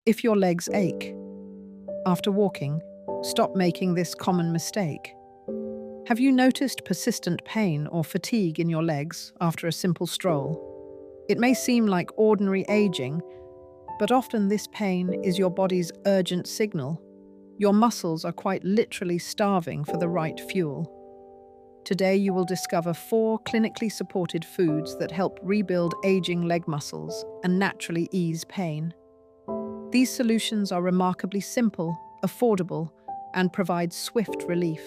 If your legs ache after walking, stop making this common mistake. Have you noticed persistent pain or fatigue in your legs after a simple stroll? It may seem like ordinary aging, but often this pain is your body's urgent signal. Your muscles are quite literally starving for the right fuel. Today you will discover 4 clinically supported foods that help rebuild aging leg muscles and naturally ease pain. These solutions are remarkably simple, affordable, and provide swift relief.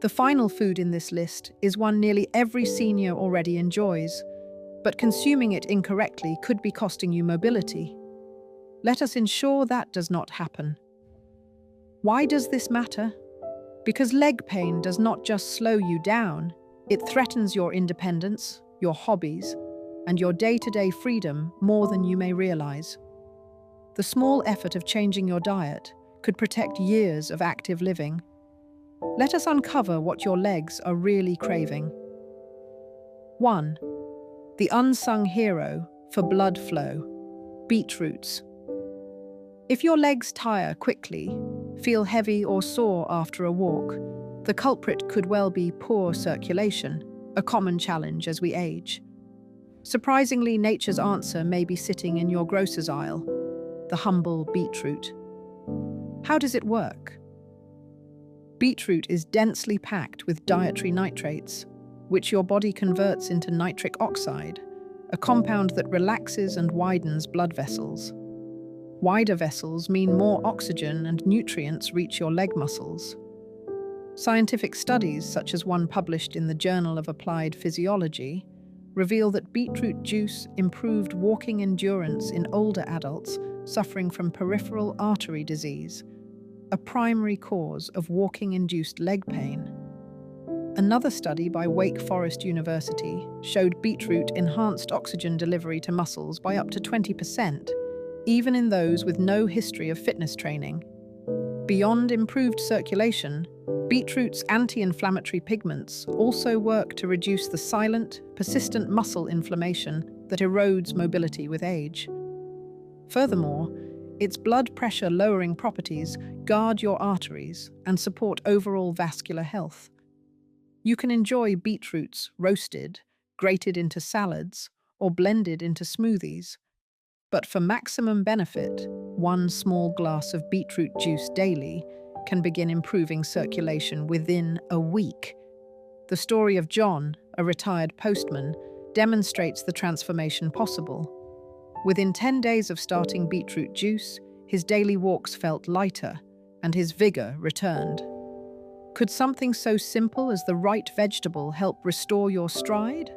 The final food in this list is one nearly every senior already enjoys, but consuming it incorrectly could be costing you mobility. Let us ensure that does not happen. Why does this matter? Because leg pain does not just slow you down, it threatens your independence, your hobbies, and your day-to-day freedom more than you may realize. The small effort of changing your diet could protect years of active living. Let us uncover what your legs are really craving. 1. The unsung hero for blood flow, beetroots. If your legs tire quickly, feel heavy or sore after a walk, the culprit could well be poor circulation, a common challenge as we age. Surprisingly, nature's answer may be sitting in your grocer's aisle, the humble beetroot. How does it work? Beetroot is densely packed with dietary nitrates, which your body converts into nitric oxide, a compound that relaxes and widens blood vessels. Wider vessels mean more oxygen and nutrients reach your leg muscles. Scientific studies, such as one published in the Journal of Applied Physiology, reveal that beetroot juice improved walking endurance in older adults suffering from peripheral artery disease, a primary cause of walking-induced leg pain. Another study by Wake Forest University showed beetroot enhanced oxygen delivery to muscles by up to 20%, even in those with no history of fitness training. Beyond improved circulation, beetroot's anti-inflammatory pigments also work to reduce the silent, persistent muscle inflammation that erodes mobility with age. Furthermore, its blood pressure-lowering properties guard your arteries and support overall vascular health. You can enjoy beetroots roasted, grated into salads, or blended into smoothies. But for maximum benefit, 1 small glass of beetroot juice daily can begin improving circulation within a week. The story of John, a retired postman, demonstrates the transformation possible. Within 10 days of starting beetroot juice, his daily walks felt lighter and his vigor returned. Could something so simple as the right vegetable help restore your stride?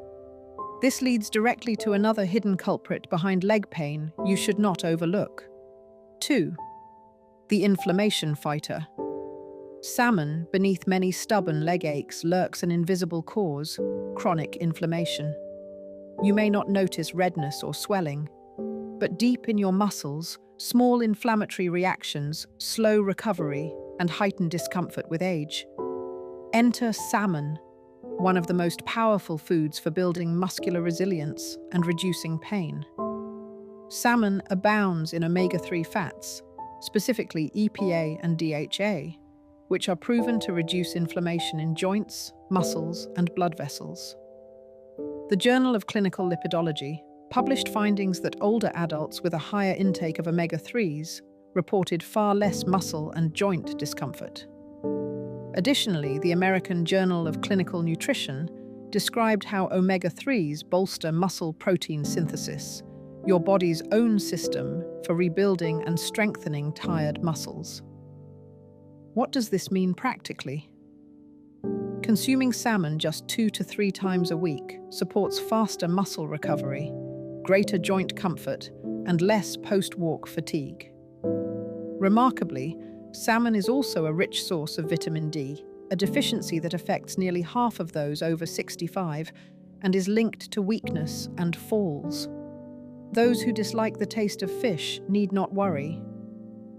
This leads directly to another hidden culprit behind leg pain you should not overlook. 2. The inflammation fighter. Salmon, beneath many stubborn leg aches, lurks an invisible cause: chronic inflammation. You may not notice redness or swelling, but deep in your muscles, small inflammatory reactions slow recovery and heighten discomfort with age. Enter salmon, one of the most powerful foods for building muscular resilience and reducing pain. Salmon abounds in omega-3 fats, specifically EPA and DHA, which are proven to reduce inflammation in joints, muscles, and blood vessels. The Journal of Clinical Lipidology published findings that older adults with a higher intake of omega-3s reported far less muscle and joint discomfort. Additionally, the American Journal of Clinical Nutrition described how omega-3s bolster muscle protein synthesis, your body's own system for rebuilding and strengthening tired muscles. What does this mean practically? Consuming salmon just 2 to 3 times a week supports faster muscle recovery, greater joint comfort, and less post-walk fatigue. Remarkably, salmon is also a rich source of vitamin D, a deficiency that affects nearly half of those over 65 and is linked to weakness and falls. Those who dislike the taste of fish need not worry.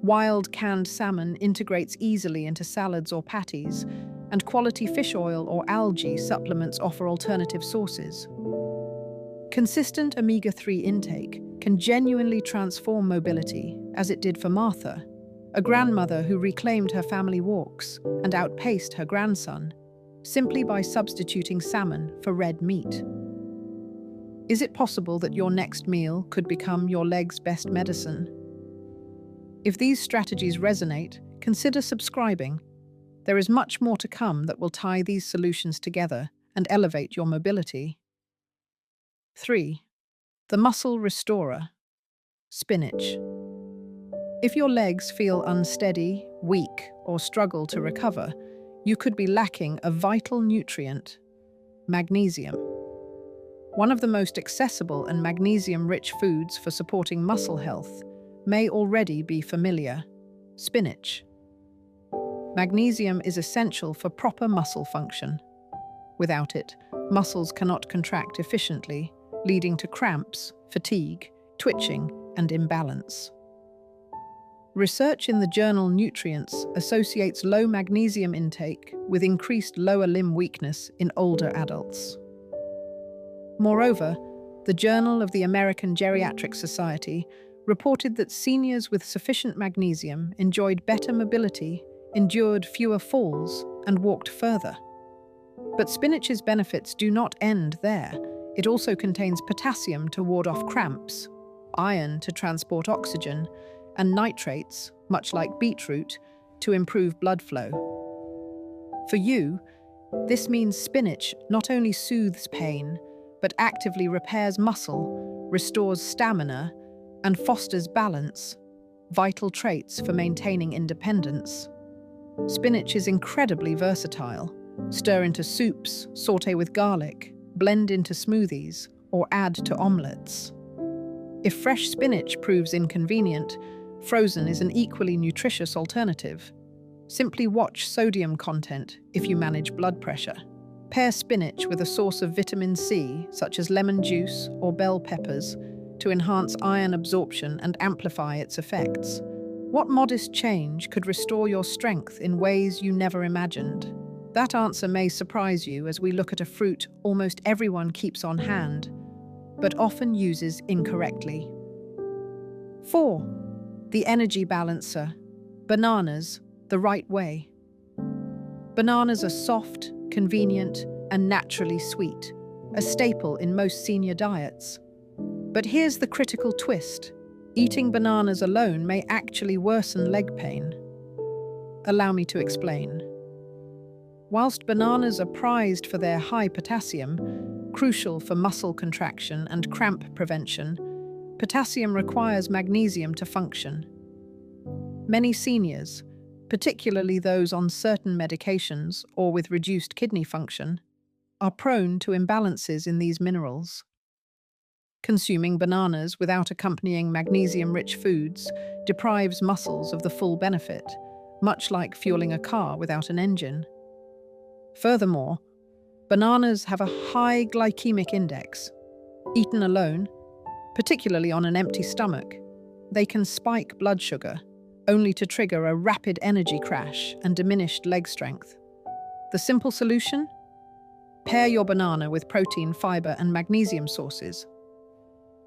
Wild canned salmon integrates easily into salads or patties, and quality fish oil or algae supplements offer alternative sources. Consistent omega-3 intake can can genuinely transform mobility, as it did for Martha, a grandmother who reclaimed her family walks and outpaced her grandson, simply by substituting salmon for red meat. Is it possible that your next meal could become your leg's best medicine? If these strategies resonate, consider subscribing. There is much more to come that will tie these solutions together and elevate your mobility. 3. The muscle restorer. Spinach. If your legs feel unsteady, weak, or struggle to recover, you could be lacking a vital nutrient: magnesium. One of the most accessible and magnesium-rich foods for supporting muscle health may already be familiar: spinach. Magnesium is essential for proper muscle function. Without it, muscles cannot contract efficiently, leading to cramps, fatigue, twitching, and imbalance. Research in the journal Nutrients associates low magnesium intake with increased lower limb weakness in older adults. Moreover, the Journal of the American Geriatric Society reported that seniors with sufficient magnesium enjoyed better mobility, endured fewer falls, and walked further. But spinach's benefits do not end there. It also contains potassium to ward off cramps, iron to transport oxygen, and nitrates, much like beetroot, to improve blood flow. For you, this means spinach not only soothes pain, but actively repairs muscle, restores stamina, and fosters balance, vital traits for maintaining independence. Spinach is incredibly versatile. Stir into soups, sauté with garlic, blend into smoothies, or add to omelettes. If fresh spinach proves inconvenient, frozen is an equally nutritious alternative. Simply watch sodium content if you manage blood pressure. Pair spinach with a source of vitamin C, such as lemon juice or bell peppers, to enhance iron absorption and amplify its effects. What modest change could restore your strength in ways you never imagined? That answer may surprise you as we look at a fruit almost everyone keeps on hand, but often uses incorrectly. 4. The energy balancer. Bananas, the right way. Bananas are soft, convenient, and naturally sweet, a staple in most senior diets. But here's the critical twist. Eating bananas alone may actually worsen leg pain. Allow me to explain. Whilst bananas are prized for their high potassium, crucial for muscle contraction and cramp prevention, potassium requires magnesium to function. Many seniors, particularly those on certain medications or with reduced kidney function, are prone to imbalances in these minerals. Consuming bananas without accompanying magnesium-rich foods deprives muscles of the full benefit, much like fueling a car without an engine. Furthermore, bananas have a high glycemic index. Eaten alone, particularly on an empty stomach, they can spike blood sugar, only to trigger a rapid energy crash and diminished leg strength. The simple solution? Pair your banana with protein, fiber, and magnesium sources.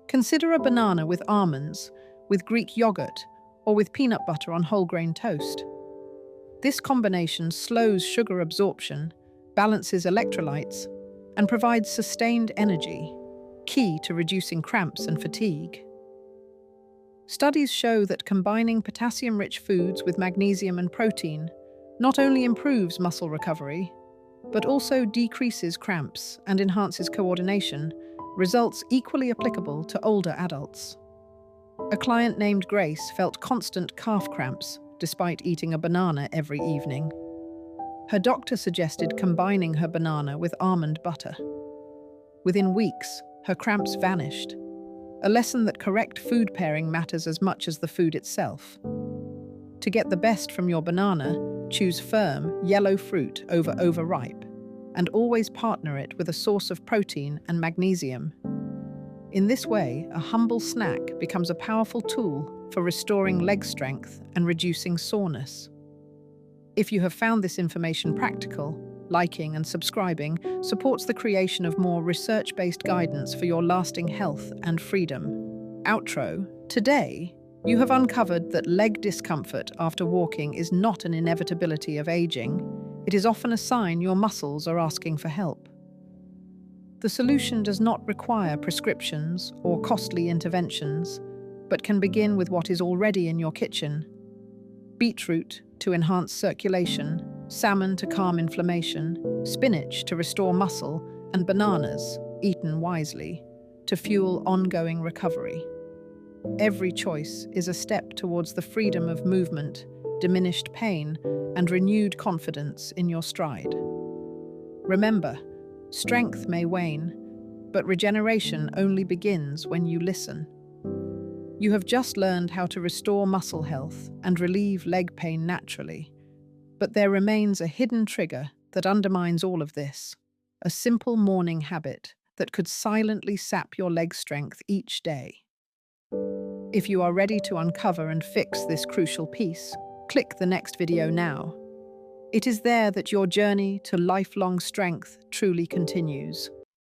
Consider a banana with almonds, with Greek yogurt, or with peanut butter on whole grain toast. This combination slows sugar absorption, balances electrolytes, and provides sustained energy, key to reducing cramps and fatigue. Studies show that combining potassium-rich foods with magnesium and protein not only improves muscle recovery, but also decreases cramps and enhances coordination, results equally applicable to older adults. A client named Grace felt constant calf cramps despite eating a banana every evening. Her doctor suggested combining her banana with almond butter. Within weeks, her cramps vanished, a lesson that correct food pairing matters as much as the food itself. To get the best from your banana, choose firm, yellow fruit over overripe, and always partner it with a source of protein and magnesium. In this way, a humble snack becomes a powerful tool for restoring leg strength and reducing soreness. If you have found this information practical, liking and subscribing supports the creation of more research-based guidance for your lasting health and freedom. Outro. Today, you have uncovered that leg discomfort after walking is not an inevitability of aging. It is often a sign your muscles are asking for help. The solution does not require prescriptions or costly interventions, but can begin with what is already in your kitchen. Beetroot to enhance circulation, salmon to calm inflammation, spinach to restore muscle, and bananas, eaten wisely, to fuel ongoing recovery. Every choice is a step towards the freedom of movement, diminished pain, and renewed confidence in your stride. Remember, strength may wane, but regeneration only begins when you listen. You have just learned how to restore muscle health and relieve leg pain naturally, but there remains a hidden trigger that undermines all of this, a simple morning habit that could silently sap your leg strength each day. If you are ready to uncover and fix this crucial piece, click the next video now. It is there that your journey to lifelong strength truly continues.